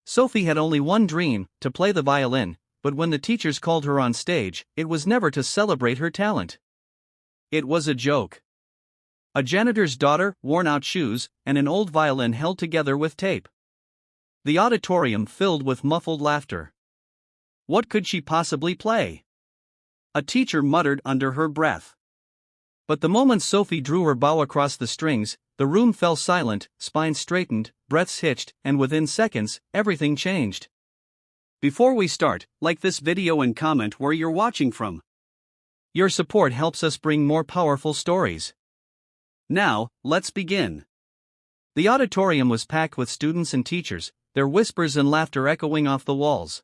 Sophie had only one dream, to play the violin, but when the teachers called her on stage, it was never to celebrate her talent. It was a joke. A janitor's daughter, worn-out shoes, and an old violin held together with tape. The auditorium filled with muffled laughter. What could she possibly play? A teacher muttered under her breath. But the moment Sophie drew her bow across the strings, the room fell silent, spines straightened, breaths hitched, and within seconds, everything changed. Before we start, like this video and comment where you're watching from. Your support helps us bring more powerful stories. Now, let's begin. The auditorium was packed with students and teachers, their whispers and laughter echoing off the walls.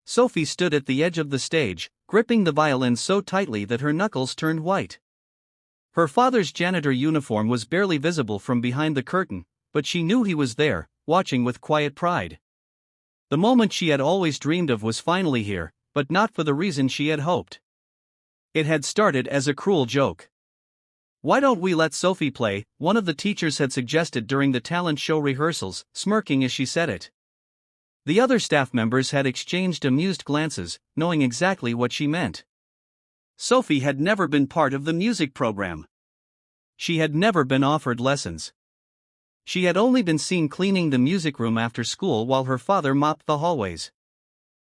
Sophie stood at the edge of the stage, gripping the violin so tightly that her knuckles turned white. Her father's janitor uniform was barely visible from behind the curtain, but she knew he was there, watching with quiet pride. The moment she had always dreamed of was finally here, but not for the reason she had hoped. It had started as a cruel joke. "Why don't we let Sophie play?" one of the teachers had suggested during the talent show rehearsals, smirking as she said it. The other staff members had exchanged amused glances, knowing exactly what she meant. Sophie had never been part of the music program. She had never been offered lessons. She had only been seen cleaning the music room after school while her father mopped the hallways.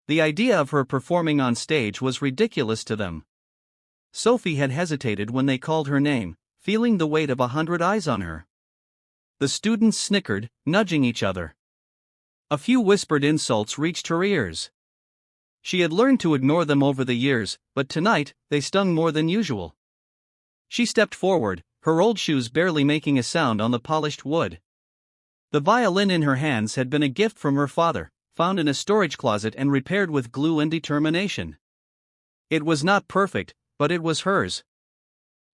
The idea of her performing on stage was ridiculous to them. Sophie had hesitated when they called her name, feeling the weight of 100 eyes on her. The students snickered, nudging each other. A few whispered insults reached her ears. She had learned to ignore them over the years, but tonight, they stung more than usual. She stepped forward, her old shoes barely making a sound on the polished wood. The violin in her hands had been a gift from her father, found in a storage closet and repaired with glue and determination. It was not perfect, but it was hers.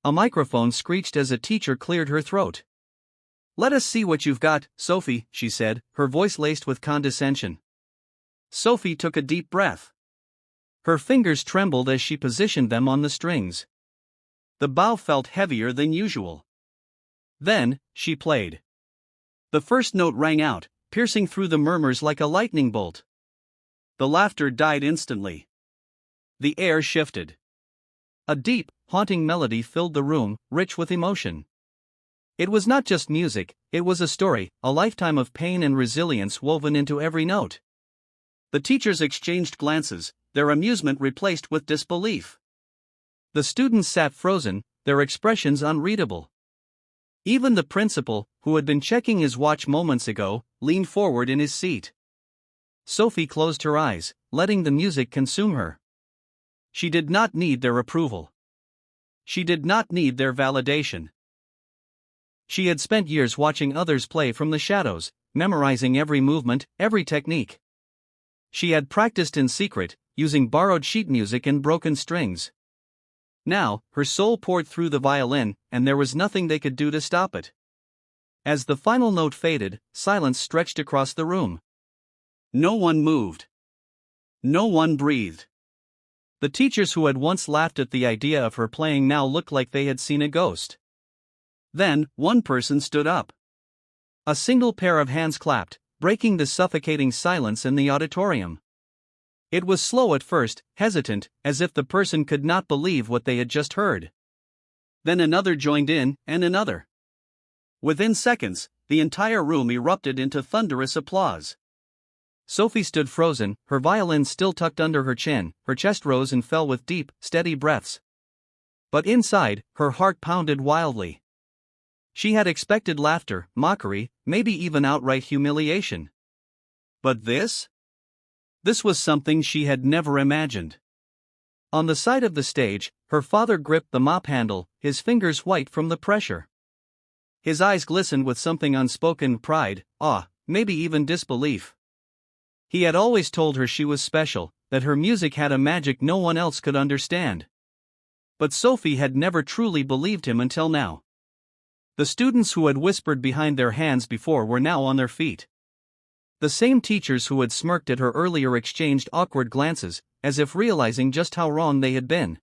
A microphone screeched as a teacher cleared her throat. "Let us see what you've got, Sophie," she said, her voice laced with condescension. Sophie took a deep breath. Her fingers trembled as she positioned them on the strings. The bow felt heavier than usual. Then, she played. The first note rang out, piercing through the murmurs like a lightning bolt. The laughter died instantly. The air shifted. A deep, haunting melody filled the room, rich with emotion. It was not just music, it was a story, a lifetime of pain and resilience woven into every note. The teachers exchanged glances, their amusement replaced with disbelief. The students sat frozen, their expressions unreadable. Even the principal, who had been checking his watch moments ago, leaned forward in his seat. Sophie closed her eyes, letting the music consume her. She did not need their approval. She did not need their validation. She had spent years watching others play from the shadows, memorizing every movement, every technique. She had practiced in secret, using borrowed sheet music and broken strings. Now, her soul poured through the violin, and there was nothing they could do to stop it. As the final note faded, silence stretched across the room. No one moved. No one breathed. The teachers who had once laughed at the idea of her playing now looked like they had seen a ghost. Then, one person stood up. A single pair of hands clapped, breaking the suffocating silence in the auditorium. It was slow at first, hesitant, as if the person could not believe what they had just heard. Then another joined in, and another. Within seconds, the entire room erupted into thunderous applause. Sophie stood frozen, her violin still tucked under her chin, her chest rose and fell with deep, steady breaths. But inside, her heart pounded wildly. She had expected laughter, mockery, maybe even outright humiliation. But this? This was something she had never imagined. On the side of the stage, her father gripped the mop handle, his fingers white from the pressure. His eyes glistened with something unspoken: pride, awe, maybe even disbelief. He had always told her she was special, that her music had a magic no one else could understand. But Sophie had never truly believed him until now. The students who had whispered behind their hands before were now on their feet. The same teachers who had smirked at her earlier exchanged awkward glances, as if realizing just how wrong they had been.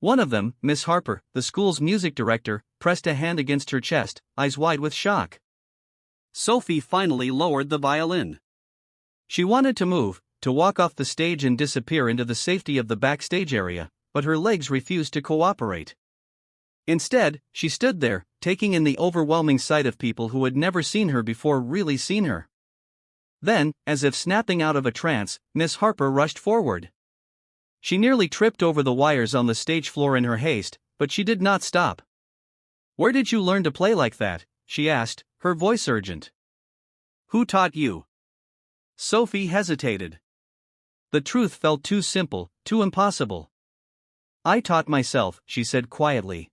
One of them, Miss Harper, the school's music director, pressed a hand against her chest, eyes wide with shock. Sophie finally lowered the violin. She wanted to move, to walk off the stage and disappear into the safety of the backstage area, but her legs refused to cooperate. Instead, she stood there, taking in the overwhelming sight of people who had never seen her before really seen her. Then, as if snapping out of a trance, Miss Harper rushed forward. She nearly tripped over the wires on the stage floor in her haste, but she did not stop. "Where did you learn to play like that?" she asked, her voice urgent. "Who taught you?" Sophie hesitated. The truth felt too simple, too impossible. "I taught myself," she said quietly.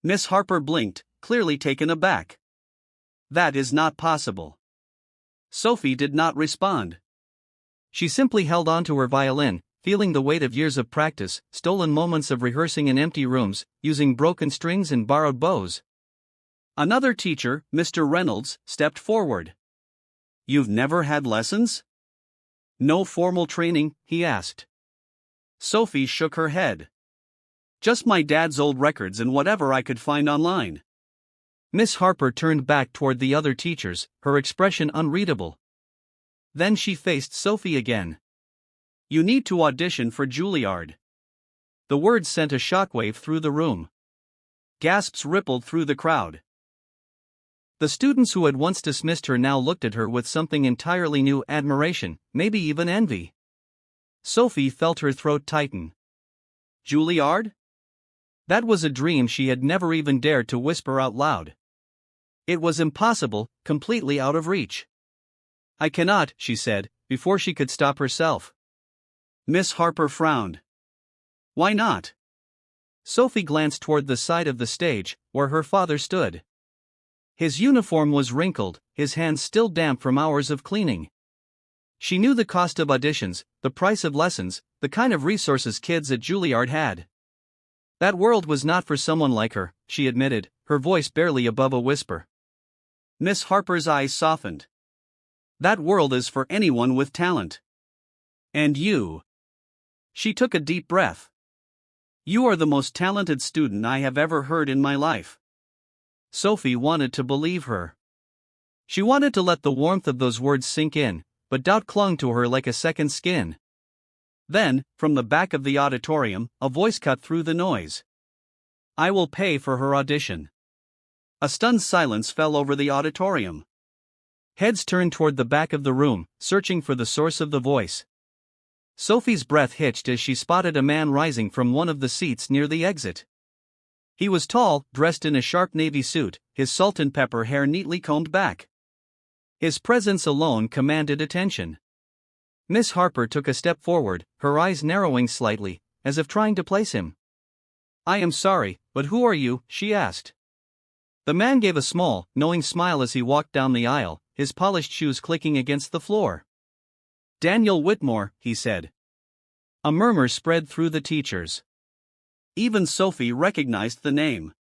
Miss Harper blinked, clearly taken aback. "That is not possible." Sophie did not respond. She simply held on to her violin, feeling the weight of years of practice, stolen moments of rehearsing in empty rooms, using broken strings and borrowed bows. Another teacher, Mr. Reynolds, stepped forward. "You've never had lessons?" "No formal training?" he asked. Sophie shook her head. "Just my dad's old records and whatever I could find online." Miss Harper turned back toward the other teachers, her expression unreadable. Then she faced Sophie again. "You need to audition for Juilliard." The words sent a shockwave through the room. Gasps rippled through the crowd. The students who had once dismissed her now looked at her with something entirely new: admiration, maybe even envy. Sophie felt her throat tighten. Juilliard? That was a dream she had never even dared to whisper out loud. It was impossible, completely out of reach. "I cannot," she said, before she could stop herself. Miss Harper frowned. "Why not?" Sophie glanced toward the side of the stage, where her father stood. His uniform was wrinkled, his hands still damp from hours of cleaning. She knew the cost of auditions, the price of lessons, the kind of resources kids at Juilliard had. That world was not for someone like her, she admitted, her voice barely above a whisper. Miss Harper's eyes softened. "That world is for anyone with talent. And you." She took a deep breath. "You are the most talented student I have ever heard in my life." Sophie wanted to believe her. She wanted to let the warmth of those words sink in, but doubt clung to her like a second skin. Then, from the back of the auditorium, a voice cut through the noise. "I will pay for her audition." A stunned silence fell over the auditorium. Heads turned toward the back of the room, searching for the source of the voice. Sophie's breath hitched as she spotted a man rising from one of the seats near the exit. He was tall, dressed in a sharp navy suit, his salt and pepper hair neatly combed back. His presence alone commanded attention. Miss Harper took a step forward, her eyes narrowing slightly, as if trying to place him. "I am sorry, but who are you?" she asked. The man gave a small, knowing smile as he walked down the aisle, his polished shoes clicking against the floor. "Daniel Whitmore," he said. A murmur spread through the teachers. Even Sophie recognized the name.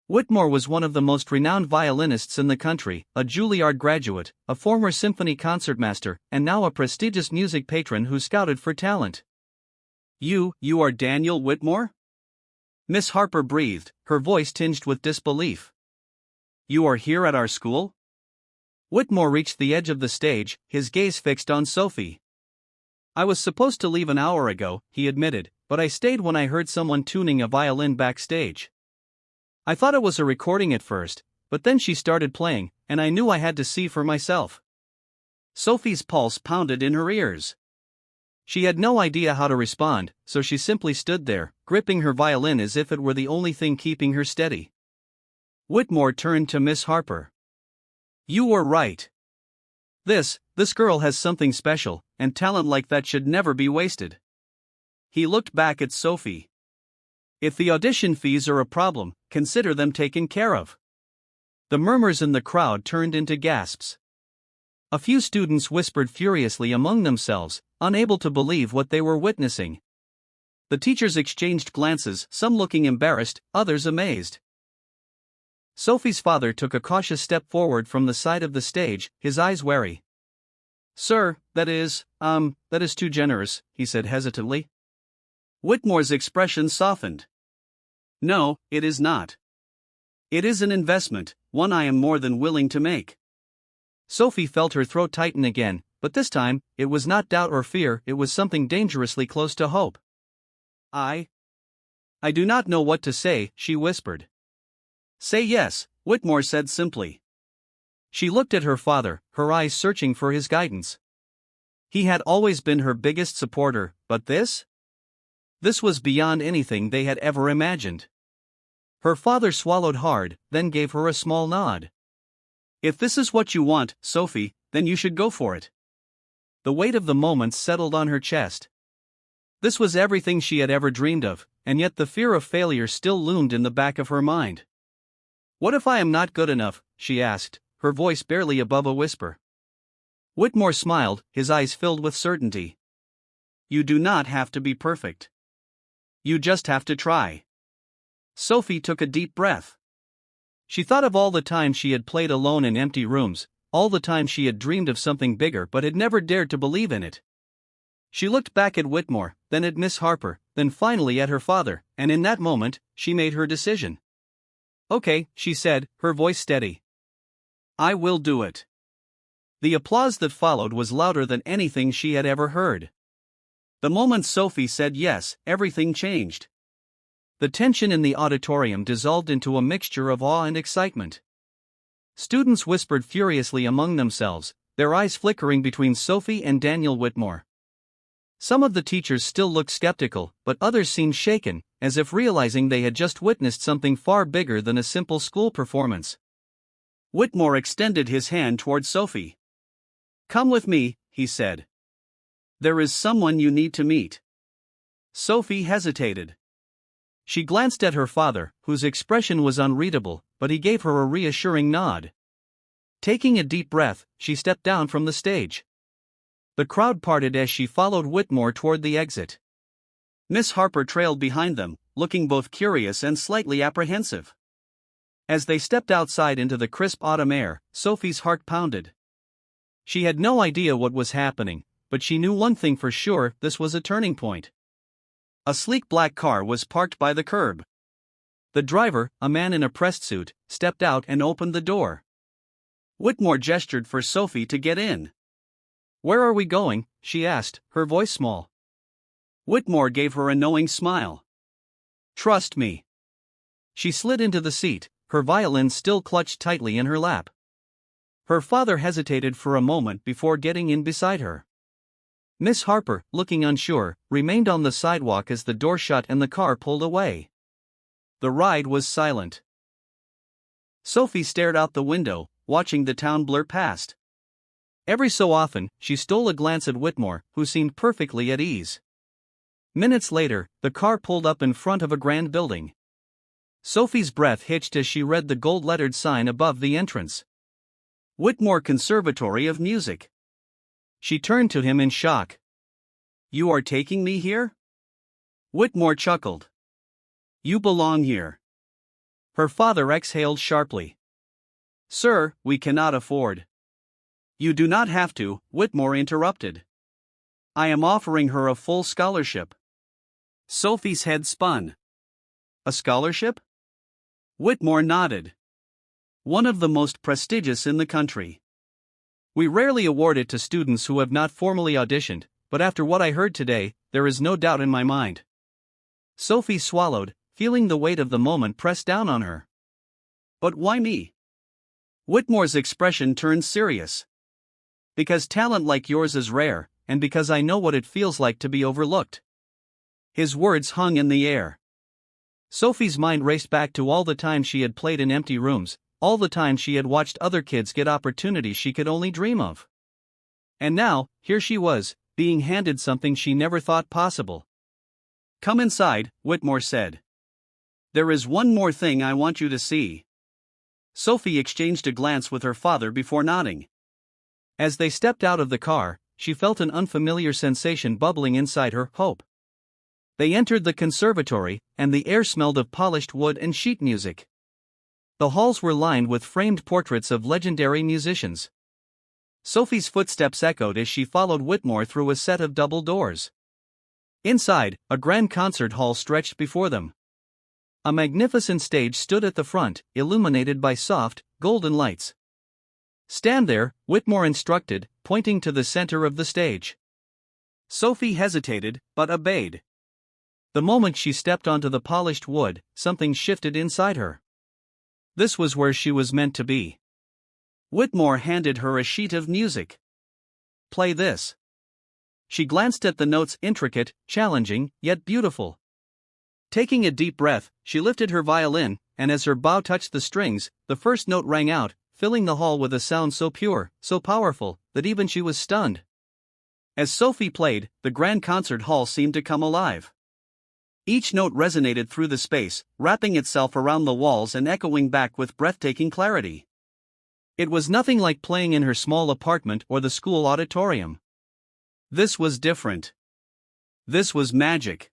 Whitmore was one of the most renowned violinists in the country, a Juilliard graduate, a former symphony concertmaster, and now a prestigious music patron who scouted for talent. You are Daniel Whitmore?" Miss Harper breathed, her voice tinged with disbelief. "You are here at our school?" Whitmore reached the edge of the stage, his gaze fixed on Sophie. "I was supposed to leave an hour ago," he admitted, "but I stayed when I heard someone tuning a violin backstage. I thought it was a recording at first, but then she started playing, and I knew I had to see for myself." Sophie's pulse pounded in her ears. She had no idea how to respond, so she simply stood there, gripping her violin as if it were the only thing keeping her steady. Whitmore turned to Miss Harper. "You were right. This girl has something special, and talent like that should never be wasted." He looked back at Sophie. "If the audition fees are a problem, consider them taken care of." The murmurs in the crowd turned into gasps. A few students whispered furiously among themselves, unable to believe what they were witnessing. The teachers exchanged glances, some looking embarrassed, others amazed. Sophie's father took a cautious step forward from the side of the stage, his eyes wary. "Sir, that is too generous," he said hesitantly. Whitmore's expression softened. "No, it is not. It is an investment, one I am more than willing to make." Sophie felt her throat tighten again, but this time, it was not doubt or fear, it was something dangerously close to hope. I do not know what to say, she whispered. Say yes, Whitmore said simply. She looked at her father, her eyes searching for his guidance. He had always been her biggest supporter, but this? This was beyond anything they had ever imagined. Her father swallowed hard, then gave her a small nod. If this is what you want, Sophie, then you should go for it. The weight of the moment settled on her chest. This was everything she had ever dreamed of, and yet the fear of failure still loomed in the back of her mind. What if I am not good enough? She asked, her voice barely above a whisper. Whitmore smiled, his eyes filled with certainty. You do not have to be perfect. You just have to try. Sophie took a deep breath. She thought of all the time she had played alone in empty rooms, all the time she had dreamed of something bigger but had never dared to believe in it. She looked back at Whitmore, then at Miss Harper, then finally at her father, and in that moment, she made her decision. Okay, she said, her voice steady. I will do it. The applause that followed was louder than anything she had ever heard. The moment Sophie said yes, everything changed. The tension in the auditorium dissolved into a mixture of awe and excitement. Students whispered furiously among themselves, their eyes flickering between Sophie and Daniel Whitmore. Some of the teachers still looked skeptical, but others seemed shaken, as if realizing they had just witnessed something far bigger than a simple school performance. Whitmore extended his hand toward Sophie. Come with me, he said. There is someone you need to meet. Sophie hesitated. She glanced at her father, whose expression was unreadable, but he gave her a reassuring nod. Taking a deep breath, she stepped down from the stage. The crowd parted as she followed Whitmore toward the exit. Miss Harper trailed behind them, looking both curious and slightly apprehensive. As they stepped outside into the crisp autumn air, Sophie's heart pounded. She had no idea what was happening, but she knew one thing for sure: this was a turning point. A sleek black car was parked by the curb. The driver, a man in a pressed suit, stepped out and opened the door. Whitmore gestured for Sophie to get in. Where are we going? She asked, her voice small. Whitmore gave her a knowing smile. Trust me. She slid into the seat, her violin still clutched tightly in her lap. Her father hesitated for a moment before getting in beside her. Miss Harper, looking unsure, remained on the sidewalk as the door shut and the car pulled away. The ride was silent. Sophie stared out the window, watching the town blur past. Every so often, she stole a glance at Whitmore, who seemed perfectly at ease. Minutes later, the car pulled up in front of a grand building. Sophie's breath hitched as she read the gold-lettered sign above the entrance. Whitmore Conservatory of Music. She turned to him in shock. You are taking me here? Whitmore chuckled. You belong here. Her father exhaled sharply. Sir, we cannot afford. You do not have to, Whitmore interrupted. I am offering her a full scholarship. Sophie's head spun. A scholarship? Whitmore nodded. One of the most prestigious in the country. We rarely award it to students who have not formally auditioned, but after what I heard today, there is no doubt in my mind. Sophie swallowed, feeling the weight of the moment press down on her. But why me? Whitmore's expression turned serious. Because talent like yours is rare, and because I know what it feels like to be overlooked. His words hung in the air. Sophie's mind raced back to all the time she had played in empty rooms, all the time she had watched other kids get opportunities she could only dream of. And now, here she was, being handed something she never thought possible. Come inside, Whitmore said. There is one more thing I want you to see. Sophie exchanged a glance with her father before nodding. As they stepped out of the car, she felt an unfamiliar sensation bubbling inside her, hope. They entered the conservatory, and the air smelled of polished wood and sheet music. The halls were lined with framed portraits of legendary musicians. Sophie's footsteps echoed as she followed Whitmore through a set of double doors. Inside, a grand concert hall stretched before them. A magnificent stage stood at the front, illuminated by soft, golden lights. Stand there, Whitmore instructed, pointing to the center of the stage. Sophie hesitated, but obeyed. The moment she stepped onto the polished wood, something shifted inside her. This was where she was meant to be. Whitmore handed her a sheet of music. Play this. She glanced at the notes, intricate, challenging, yet beautiful. Taking a deep breath, she lifted her violin, and as her bow touched the strings, the first note rang out, filling the hall with a sound so pure, so powerful, that even she was stunned. As Sophie played, the grand concert hall seemed to come alive. Each note resonated through the space, wrapping itself around the walls and echoing back with breathtaking clarity. It was nothing like playing in her small apartment or the school auditorium. This was different. This was magic.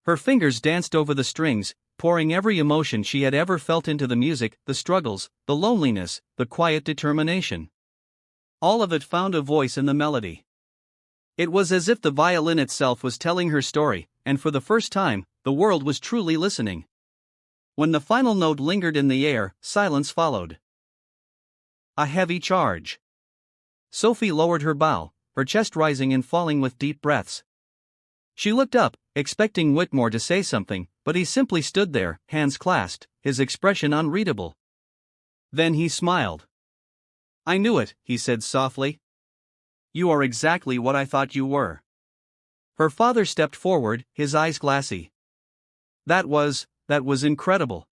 Her fingers danced over the strings, pouring every emotion she had ever felt into the music, the struggles, the loneliness, the quiet determination. All of it found a voice in the melody. It was as if the violin itself was telling her story, and for the first time, the world was truly listening. When the final note lingered in the air, silence followed. A heavy charge. Sophie lowered her bow, her chest rising and falling with deep breaths. She looked up, expecting Whitmore to say something, but he simply stood there, hands clasped, his expression unreadable. Then he smiled. "I knew it," he said softly. "You are exactly what I thought you were." Her father stepped forward, his eyes glassy. That was incredible."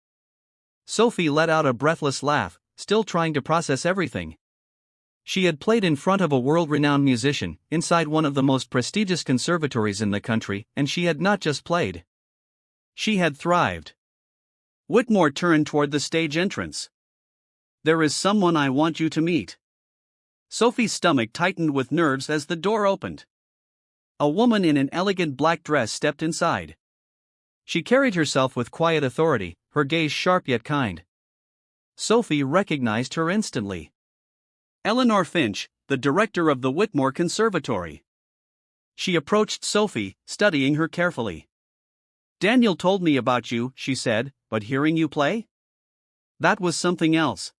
Sophie let out a breathless laugh, still trying to process everything. She had played in front of a world-renowned musician, inside one of the most prestigious conservatories in the country, and she had not just played. She had thrived. Whitmore turned toward the stage entrance. "There is someone I want you to meet." Sophie's stomach tightened with nerves as the door opened. A woman in an elegant black dress stepped inside. She carried herself with quiet authority, her gaze sharp yet kind. Sophie recognized her instantly. Eleanor Finch, the director of the Whitmore Conservatory. She approached Sophie, studying her carefully. "Daniel told me about you," she said, "but hearing you play? That was something else."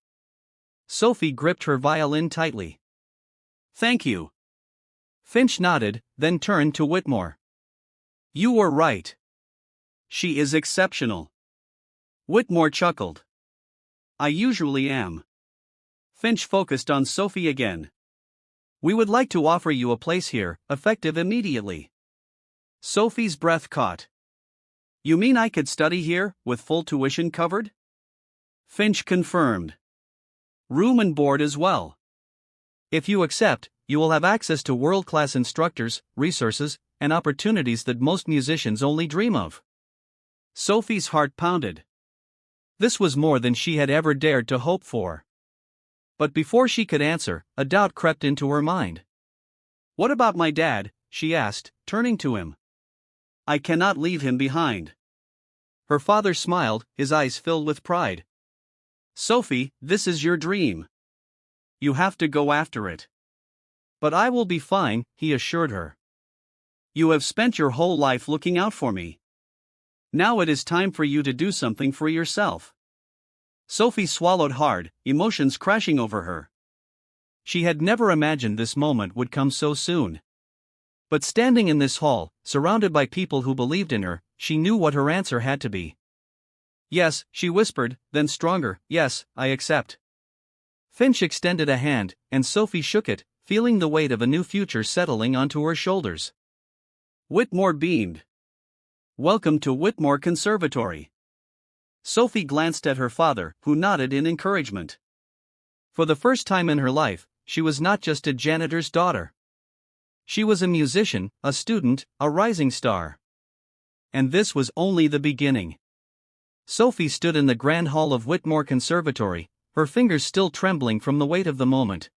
Sophie gripped her violin tightly. "Thank you." Finch nodded, then turned to Whitmore. "You were right. She is exceptional." Whitmore chuckled. "I usually am." Finch focused on Sophie again. "We would like to offer you a place here, effective immediately." Sophie's breath caught. "You mean I could study here, with full tuition covered?" Finch confirmed. "Room and board as well. If you accept, you will have access to world-class instructors, resources, and opportunities that most musicians only dream of." Sophie's heart pounded. This was more than she had ever dared to hope for. But before she could answer, a doubt crept into her mind. "What about my dad?" she asked, turning to him. "I cannot leave him behind." Her father smiled, his eyes filled with pride. "Sophie, this is your dream. You have to go after it." "But I will be fine," he assured her. "You have spent your whole life looking out for me. Now it is time for you to do something for yourself." Sophie swallowed hard, emotions crashing over her. She had never imagined this moment would come so soon. But standing in this hall, surrounded by people who believed in her, she knew what her answer had to be. "Yes," she whispered, then stronger, "yes, I accept." Finch extended a hand, and Sophie shook it, feeling the weight of a new future settling onto her shoulders. Whitmore beamed. "Welcome to Whitmore Conservatory." Sophie glanced at her father, who nodded in encouragement. For the first time in her life, she was not just a janitor's daughter. She was a musician, a student, a rising star. And this was only the beginning. Sophie stood in the grand hall of Whitmore Conservatory, her fingers still trembling from the weight of the moment.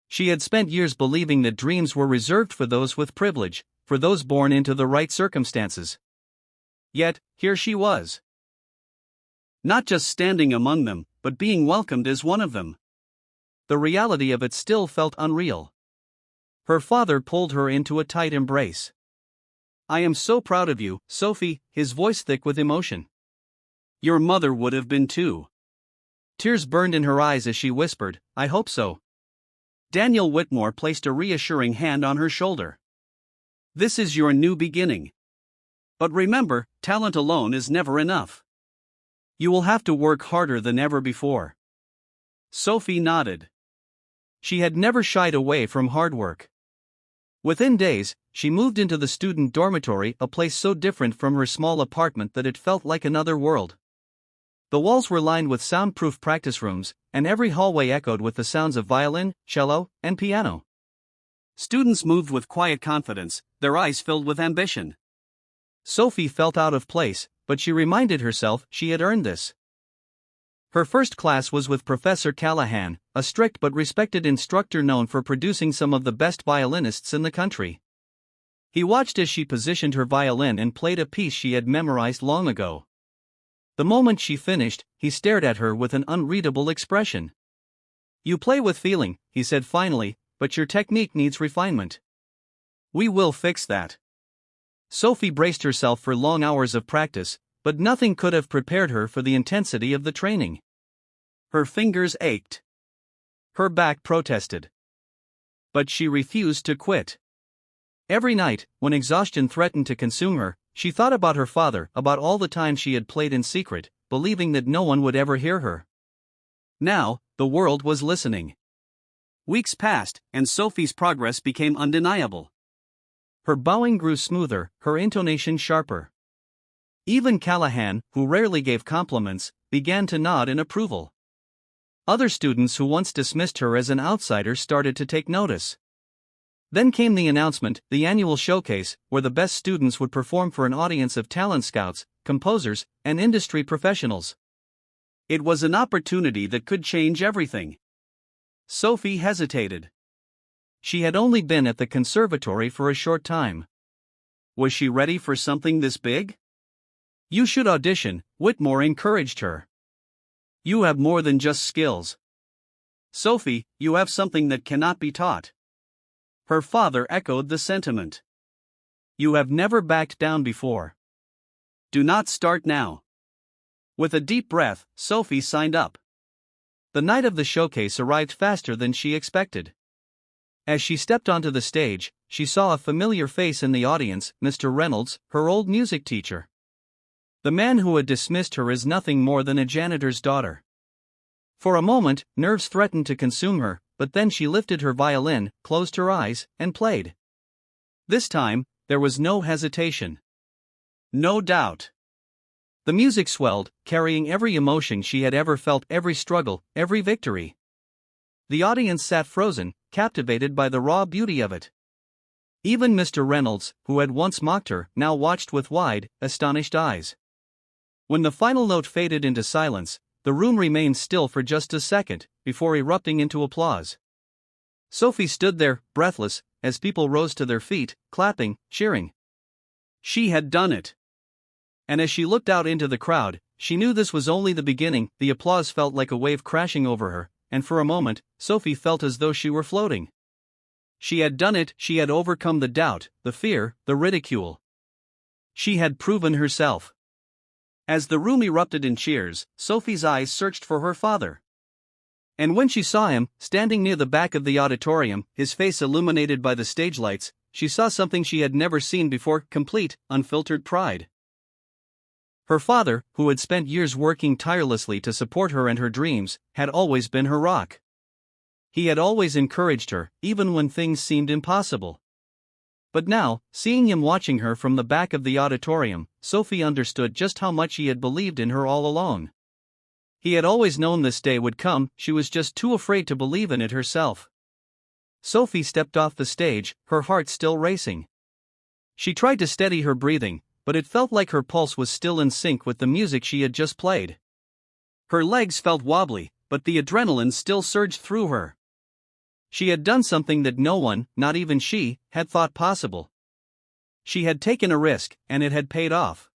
She had spent years believing that dreams were reserved for those with privilege, for those born into the right circumstances. Yet, here she was. Not just standing among them, but being welcomed as one of them. The reality of it still felt unreal. Her father pulled her into a tight embrace. "I am so proud of you, Sophie," his voice thick with emotion. "Your mother would have been too." Tears burned in her eyes as she whispered, "I hope so." Daniel Whitmore placed a reassuring hand on her shoulder. "This is your new beginning. But remember, talent alone is never enough. You will have to work harder than ever before." Sophie nodded. She had never shied away from hard work. Within days, she moved into the student dormitory, a place so different from her small apartment that it felt like another world. The walls were lined with soundproof practice rooms, and every hallway echoed with the sounds of violin, cello, and piano. Students moved with quiet confidence, their eyes filled with ambition. Sophie felt out of place, but she reminded herself she had earned this. Her first class was with Professor Callahan, a strict but respected instructor known for producing some of the best violinists in the country. He watched as she positioned her violin and played a piece she had memorized long ago. The moment she finished, he stared at her with an unreadable expression. "You play with feeling," he said finally, "but your technique needs refinement. We will fix that." Sophie braced herself for long hours of practice, but nothing could have prepared her for the intensity of the training. Her fingers ached. Her back protested. But she refused to quit. Every night, when exhaustion threatened to consume her, she thought about her father, about all the time she had played in secret, believing that no one would ever hear her. Now, the world was listening. Weeks passed, and Sophie's progress became undeniable. Her bowing grew smoother, her intonation sharper. Even Callahan, who rarely gave compliments, began to nod in approval. Other students who once dismissed her as an outsider started to take notice. Then came the announcement, the annual showcase, where the best students would perform for an audience of talent scouts, composers, and industry professionals. It was an opportunity that could change everything. Sophie hesitated. She had only been at the conservatory for a short time. Was she ready for something this big? "You should audition," Whitmore encouraged her. "You have more than just skills. Sophie, you have something that cannot be taught." Her father echoed the sentiment. "You have never backed down before. Do not start now." With a deep breath, Sophie signed up. The night of the showcase arrived faster than she expected. As she stepped onto the stage, she saw a familiar face in the audience, Mr. Reynolds, her old music teacher. The man who had dismissed her as nothing more than a janitor's daughter. For a moment, nerves threatened to consume her, but then she lifted her violin, closed her eyes, and played. This time, there was no hesitation. No doubt. The music swelled, carrying every emotion she had ever felt, every struggle, every victory. The audience sat frozen, captivated by the raw beauty of it. Even Mr. Reynolds, who had once mocked her, now watched with wide, astonished eyes. When the final note faded into silence, the room remained still for just a second, before erupting into applause. Sophie stood there, breathless, as people rose to their feet, clapping, cheering. She had done it. And as she looked out into the crowd, she knew this was only the beginning. The applause felt like a wave crashing over her, and for a moment, Sophie felt as though she were floating. She had done it, she had overcome the doubt, the fear, the ridicule. She had proven herself. As the room erupted in cheers, Sophie's eyes searched for her father. And when she saw him, standing near the back of the auditorium, his face illuminated by the stage lights, she saw something she had never seen before: complete, unfiltered pride. Her father, who had spent years working tirelessly to support her and her dreams, had always been her rock. He had always encouraged her, even when things seemed impossible. But now, seeing him watching her from the back of the auditorium, Sophie understood just how much he had believed in her all along. He had always known this day would come, she was just too afraid to believe in it herself. Sophie stepped off the stage, her heart still racing. She tried to steady her breathing, but it felt like her pulse was still in sync with the music she had just played. Her legs felt wobbly, but the adrenaline still surged through her. She had done something that no one, not even she, had thought possible. She had taken a risk, and it had paid off.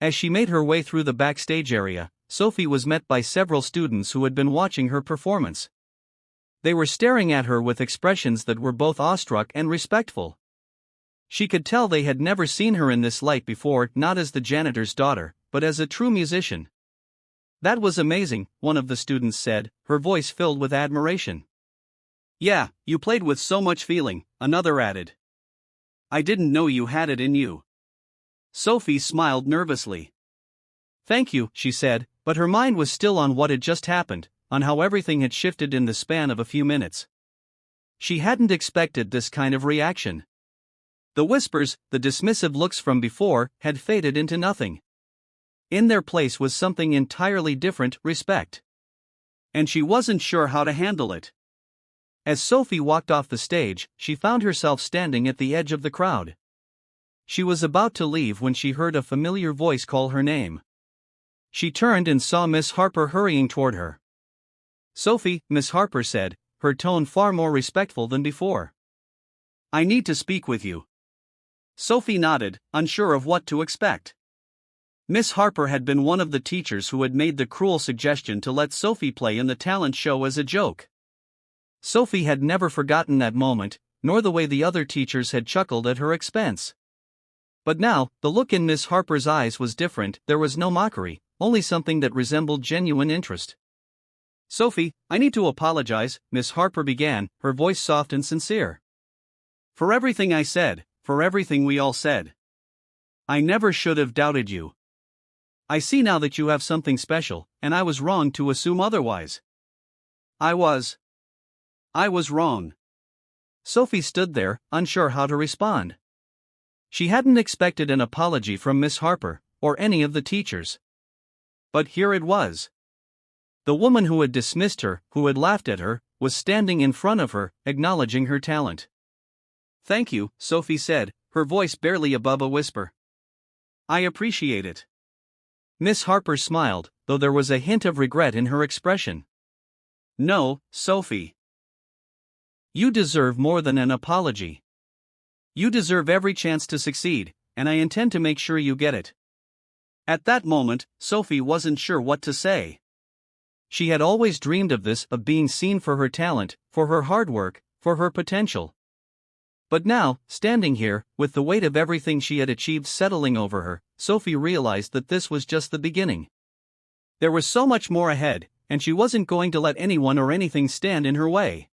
As she made her way through the backstage area, Sophie was met by several students who had been watching her performance. They were staring at her with expressions that were both awestruck and respectful. She could tell they had never seen her in this light before, not as the janitor's daughter, but as a true musician. That was amazing, one of the students said, her voice filled with admiration. Yeah, you played with so much feeling, another added. I didn't know you had it in you. Sophie smiled nervously. Thank you, she said, but her mind was still on what had just happened, on how everything had shifted in the span of a few minutes. She hadn't expected this kind of reaction. The whispers, the dismissive looks from before, had faded into nothing. In their place was something entirely different, respect. And she wasn't sure how to handle it. As Sophie walked off the stage, she found herself standing at the edge of the crowd. She was about to leave when she heard a familiar voice call her name. She turned and saw Miss Harper hurrying toward her. Sophie, Miss Harper said, her tone far more respectful than before. I need to speak with you. Sophie nodded, unsure of what to expect. Miss Harper had been one of the teachers who had made the cruel suggestion to let Sophie play in the talent show as a joke. Sophie had never forgotten that moment, nor the way the other teachers had chuckled at her expense. But now, the look in Miss Harper's eyes was different. There was no mockery, only something that resembled genuine interest. Sophie, I need to apologize, Miss Harper began, her voice soft and sincere. For everything I said, for everything we all said. I never should have doubted you. I see now that you have something special, and I was wrong to assume otherwise. I was wrong. Sophie stood there, unsure how to respond. She hadn't expected an apology from Miss Harper, or any of the teachers. But here it was. The woman who had dismissed her, who had laughed at her, was standing in front of her, acknowledging her talent. Thank you, Sophie said, her voice barely above a whisper. I appreciate it. Miss Harper smiled, though there was a hint of regret in her expression. No, Sophie. You deserve more than an apology. You deserve every chance to succeed, and I intend to make sure you get it. At that moment, Sophie wasn't sure what to say. She had always dreamed of this, of being seen for her talent, for her hard work, for her potential. But now, standing here, with the weight of everything she had achieved settling over her, Sophie realized that this was just the beginning. There was so much more ahead, and she wasn't going to let anyone or anything stand in her way.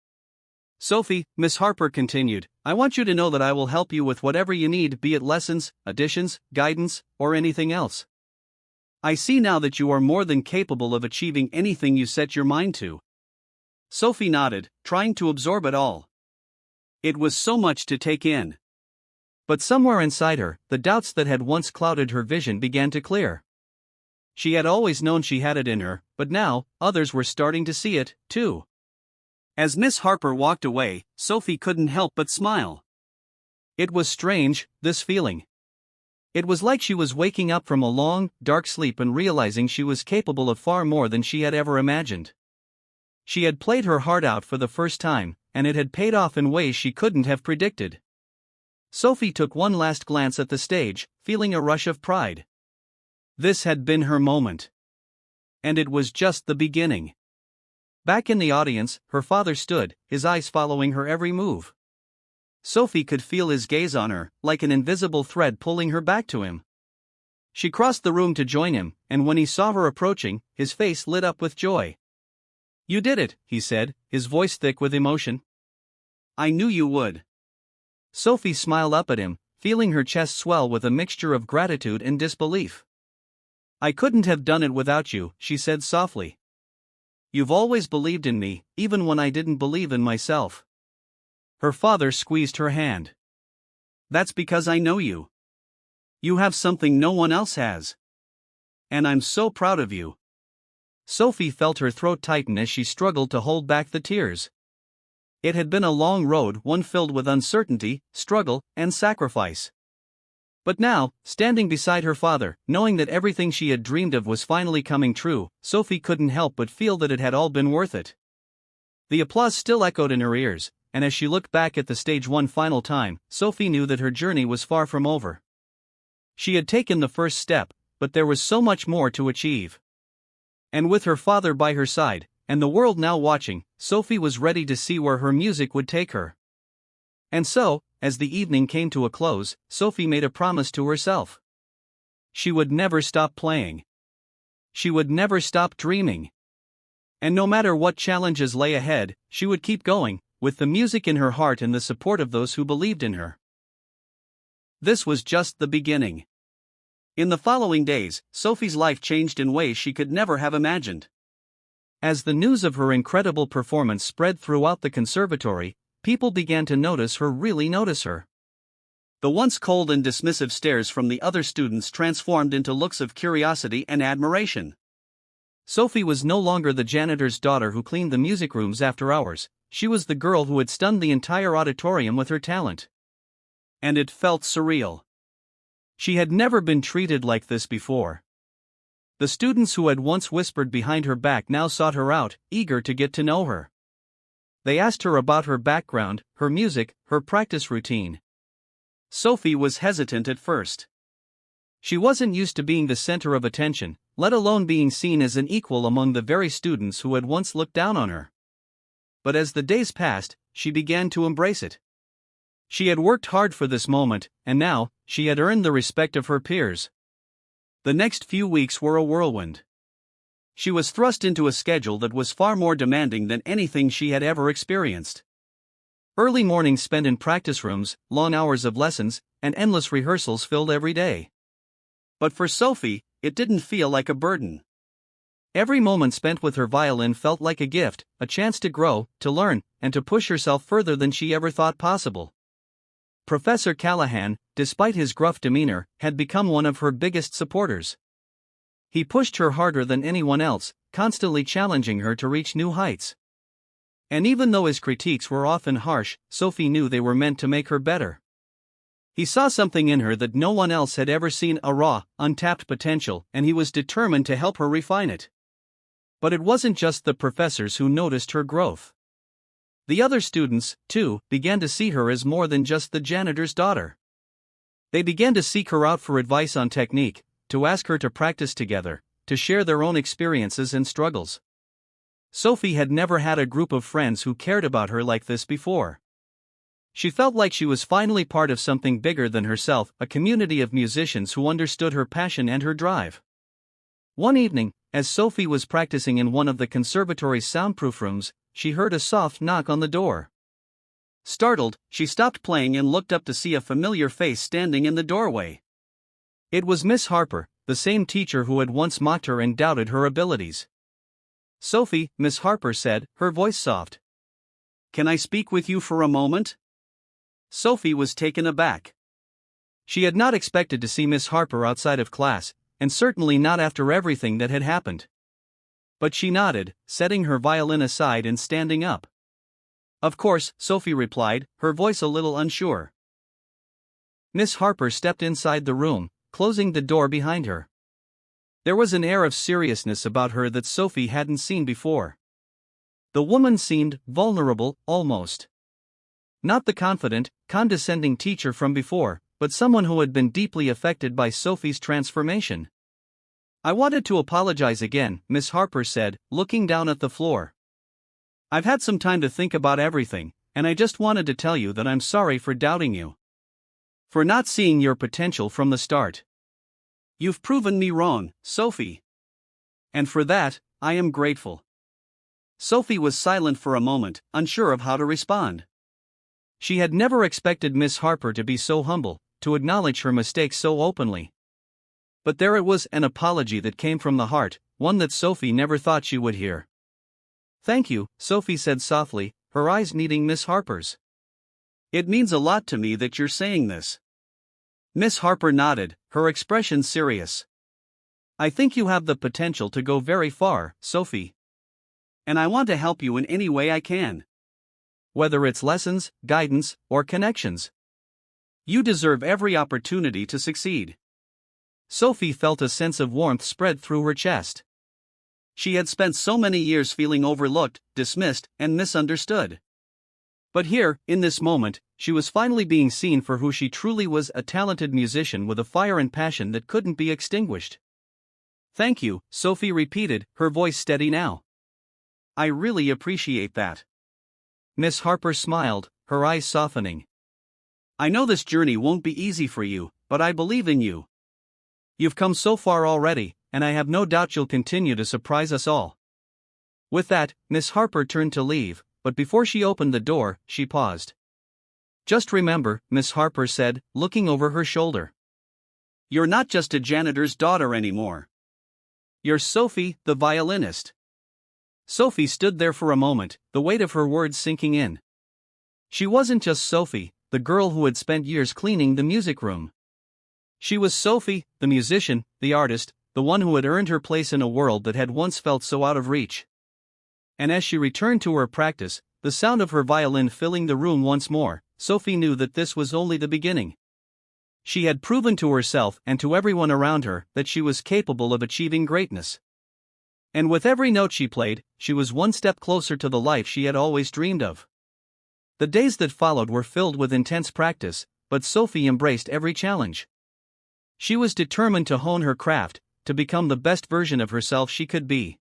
Sophie, Miss Harper continued, I want you to know that I will help you with whatever you need, be it lessons, additions, guidance, or anything else. I see now that you are more than capable of achieving anything you set your mind to. Sophie nodded, trying to absorb it all. It was so much to take in. But somewhere inside her, the doubts that had once clouded her vision began to clear. She had always known she had it in her, but now, others were starting to see it, too. As Miss Harper walked away, Sophie couldn't help but smile. It was strange, this feeling. It was like she was waking up from a long, dark sleep and realizing she was capable of far more than she had ever imagined. She had played her heart out for the first time, and it had paid off in ways she couldn't have predicted. Sophie took one last glance at the stage, feeling a rush of pride. This had been her moment. And it was just the beginning. Back in the audience, her father stood, his eyes following her every move. Sophie could feel his gaze on her, like an invisible thread pulling her back to him. She crossed the room to join him, and when he saw her approaching, his face lit up with joy. You did it, he said, his voice thick with emotion. I knew you would. Sophie smiled up at him, feeling her chest swell with a mixture of gratitude and disbelief. I couldn't have done it without you, she said softly. You've always believed in me, even when I didn't believe in myself. Her father squeezed her hand. That's because I know you. You have something no one else has. And I'm so proud of you. Sophie felt her throat tighten as she struggled to hold back the tears. It had been a long road, one filled with uncertainty, struggle, and sacrifice. But now, standing beside her father, knowing that everything she had dreamed of was finally coming true, Sophie couldn't help but feel that it had all been worth it. The applause still echoed in her ears, and as she looked back at the stage one final time, Sophie knew that her journey was far from over. She had taken the first step, but there was so much more to achieve. And with her father by her side, and the world now watching, Sophie was ready to see where her music would take her. And so, as the evening came to a close, Sophie made a promise to herself. She would never stop playing. she would never stop dreaming. And no matter what challenges lay ahead, she would keep going, with the music in her heart and the support of those who believed in her. This was just the beginning. In the following days, Sophie's life changed in ways she could never have imagined. As the news of her incredible performance spread throughout the conservatory, people began to notice her. The once cold and dismissive stares from the other students transformed into looks of curiosity and admiration. Sophie was no longer the janitor's daughter who cleaned the music rooms after hours, she was the girl who had stunned the entire auditorium with her talent. And it felt surreal. She had never been treated like this before. The students who had once whispered behind her back now sought her out, eager to get to know her. They asked her about her background, her music, her practice routine. Sophie was hesitant at first. She wasn't used to being the center of attention, let alone being seen as an equal among the very students who had once looked down on her. But as the days passed, she began to embrace it. She had worked hard for this moment, and now, she had earned the respect of her peers. The next few weeks were a whirlwind. She was thrust into a schedule that was far more demanding than anything she had ever experienced. Early mornings spent in practice rooms, long hours of lessons, and endless rehearsals filled every day. But for Sophie, it didn't feel like a burden. Every moment spent with her violin felt like a gift, a chance to grow, to learn, and to push herself further than she ever thought possible. Professor Callahan, despite his gruff demeanor, had become one of her biggest supporters. He pushed her harder than anyone else, constantly challenging her to reach new heights. And even though his critiques were often harsh, Sophie knew they were meant to make her better. He saw something in her that no one else had ever seen, a raw, untapped potential, and he was determined to help her refine it. But it wasn't just the professors who noticed her growth. The other students, too, began to see her as more than just the janitor's daughter. They began to seek her out for advice on technique, to ask her to practice together, to share their own experiences and struggles. Sophie had never had a group of friends who cared about her like this before. She felt like she was finally part of something bigger than herself, a community of musicians who understood her passion and her drive. One evening, as Sophie was practicing in one of the conservatory's soundproof rooms, she heard a soft knock on the door. Startled, she stopped playing and looked up to see a familiar face standing in the doorway. It was Miss Harper, the same teacher who had once mocked her and doubted her abilities. "Sophie," Miss Harper said, her voice soft. "Can I speak with you for a moment?" Sophie was taken aback. She had not expected to see Miss Harper outside of class, and certainly not after everything that had happened. But she nodded, setting her violin aside and standing up. "Of course," Sophie replied, her voice a little unsure. Miss Harper stepped inside the room, closing the door behind her. There was an air of seriousness about her that Sophie hadn't seen before. The woman seemed vulnerable, almost. Not the confident, condescending teacher from before, but someone who had been deeply affected by Sophie's transformation. "I wanted to apologize again," Miss Harper said, looking down at the floor. "I've had some time to think about everything, and I just wanted to tell you that I'm sorry for doubting you. For not seeing your potential from the start. You've proven me wrong, Sophie. And for that, I am grateful." Sophie was silent for a moment, unsure of how to respond. She had never expected Miss Harper to be so humble, to acknowledge her mistakes so openly. But there it was, an apology that came from the heart, one that Sophie never thought she would hear. "Thank you," Sophie said softly, her eyes meeting Miss Harper's. "It means a lot to me that you're saying this." Miss Harper nodded, her expression serious. "I think you have the potential to go very far, Sophie. And I want to help you in any way I can. Whether it's lessons, guidance, or connections. You deserve every opportunity to succeed." Sophie felt a sense of warmth spread through her chest. She had spent so many years feeling overlooked, dismissed, and misunderstood. But here, in this moment, she was finally being seen for who she truly was, a talented musician with a fire and passion that couldn't be extinguished. "Thank you," Sophie repeated, her voice steady now. "I really appreciate that." Miss Harper smiled, her eyes softening. "I know this journey won't be easy for you, but I believe in you. You've come so far already, and I have no doubt you'll continue to surprise us all." With that, Miss Harper turned to leave, but before she opened the door, she paused. "Just remember," Miss Harper said, looking over her shoulder. "You're not just a janitor's daughter anymore. You're Sophie, the violinist." Sophie stood there for a moment, the weight of her words sinking in. She wasn't just Sophie, the girl who had spent years cleaning the music room. She was Sophie, the musician, the artist, the one who had earned her place in a world that had once felt so out of reach. And as she returned to her practice, the sound of her violin filling the room once more, Sophie knew that this was only the beginning. She had proven to herself and to everyone around her that she was capable of achieving greatness. And with every note she played, she was one step closer to the life she had always dreamed of. The days that followed were filled with intense practice, but Sophie embraced every challenge. She was determined to hone her craft, to become the best version of herself she could be.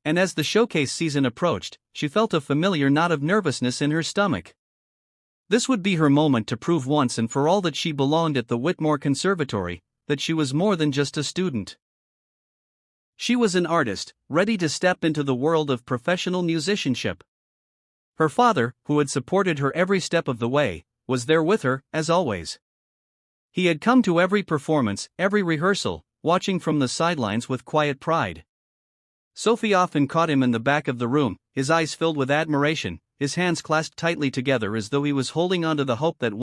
And as the showcase season approached, she felt a familiar knot of nervousness in her stomach. This would be her moment to prove once and for all that she belonged at the Whitmore Conservatory, that she was more than just a student. She was an artist, ready to step into the world of professional musicianship. Her father, who had supported her every step of the way, was there with her, as always. He had come to every performance, every rehearsal, watching from the sidelines with quiet pride. Sophie often caught him in the back of the room, his eyes filled with admiration, his hands clasped tightly together as though he was holding on to the hope that